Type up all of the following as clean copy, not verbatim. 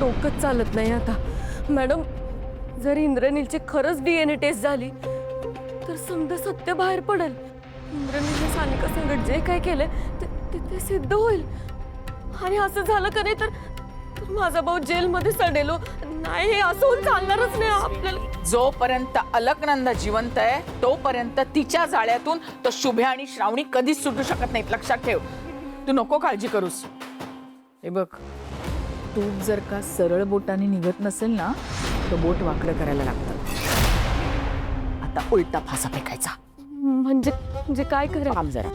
डोकंच चालत नाही आता। मॅडम, जर इंद्रनीलची खरंच DNA टेस्ट झाली तर समजा सत्य बाहेर पडेल। इंद्रनीलने सानिका संगत जे काय केले ते सिद्ध होईल। आणि असं झालं का नाही तर माझा भाऊ जेलमध्ये सडेलो नाही। हे असं होऊन चालणारच नाही आपल्याला। जोपर्यंत अलकनंदा जिवंत आहे तोपर्यंत तिच्या जाळ्यातून तो शुभ्या आणि श्रावणी कधीच सुटू शकत नाहीत, लक्षात ठेव। तू नको काळजी करूस। हे बघ, तूप जर का सरळ बोटाने निघत नसेल ना तर बोट वाकडं करायला लागतं। आता उलटा फासा फेकायचा। म्हणजे काय करा? थांब जरा।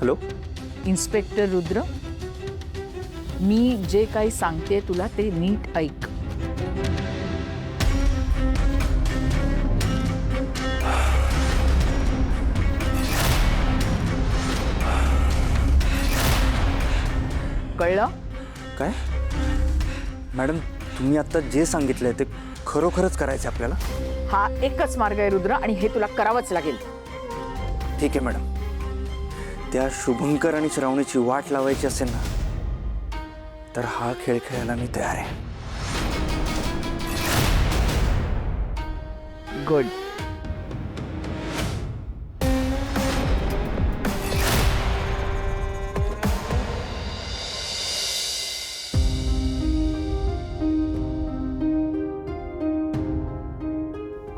हॅलो, इन्स्पेक्टर रुद्र, मी जे काही सांगते तुला ते नीट ऐक। कळलं? काय मॅडम, तुम्ही आता जे सांगितलंय ते खरोखरच करायचं आपल्याला? हा एकच मार्ग आहे रुद्र, आणि हे तुला करावंच लागेल। ठीक आहे मॅडम, त्या शुभंकर आणि श्रावणीची वाट लावायची असेल ना तर हा खेळ खेळायला मी तयार आहे। गुड।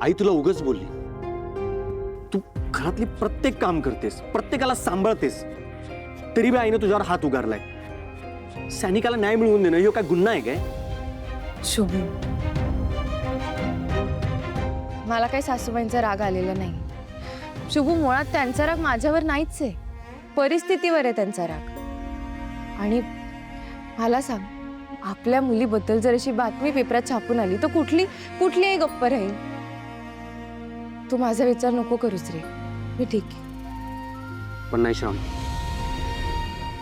आई तुला उगाच बोलली। तू घरातली प्रत्येक काम करतेस, प्रत्येकाला सांभाळतेस, तरी बी आईने तुझ्यावर हात उगारलाय। सैनिकाला न्याय मिळवून देणं हे काय गुन्हा आहे काय? शुभू, मला काही सासूबाईंचा राग आलेला नाही। शुभू, मुळात त्यांचा राग माझ्यावर नाहीच आहे, परिस्थितीवर आहे त्यांचा राग। आणि मला सांग, आपल्या मुलीबद्दल जर अशी बातमी पेपरात छापून आली तर कुठलीही गप्प राहील। तू माझा विचार नको करूस रे, मी ठीक आहे। पण नाही श्रावणी,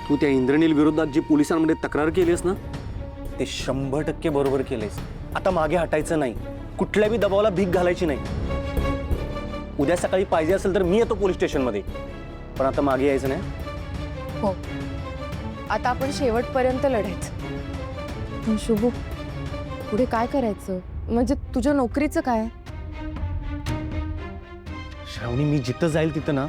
तू त्या इंद्रनील विरोधात जी पोलिसांमध्ये तक्रार केलीस ना ते 100% बरोबर केलेस। आता मागे हटायचं नाही, कुठल्याही दबावाला भीक घालायची नाही। उद्या सकाळी पाहिजे असेल तर मी येतो पोलीस स्टेशनमध्ये, पण आता मागे यायचं नाही। हो, आता आपण शेवटपर्यंत लढायचं। पण शुभू, पुढे काय करायचं? म्हणजे तुझ्या नोकरीचं काय? श्रावणी, मी जिथं जाईल तिथं ना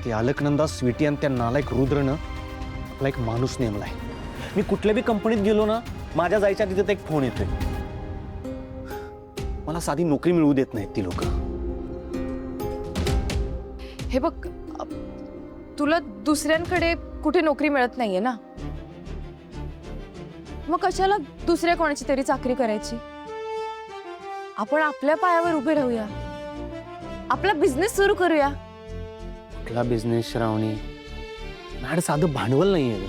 ते अलकनंदा, स्वीटी आणि त्या नालायक रुद्रनं आपला एक माणूस नेमलाय। मी कुठल्या बी कंपनीत गेलो ना, माझ्या जायच्या तिथे एक फोन येतोय। मला साधी नोकरी मिळवू देत नाहीत ती लोक। हे बघ, तुला दुसऱ्यांकडे कुठे नोकरी मिळत नाहीये ना, मग कशाला दुसऱ्या कोणाची तरी चाकरी करायची? आपण आपल्या पायावर उभे राहूया, आपला बिझनेस सुरू करूया। कुठला बिझनेस श्रावणी? माझ्याकडे साधं भांडवल नाहीये।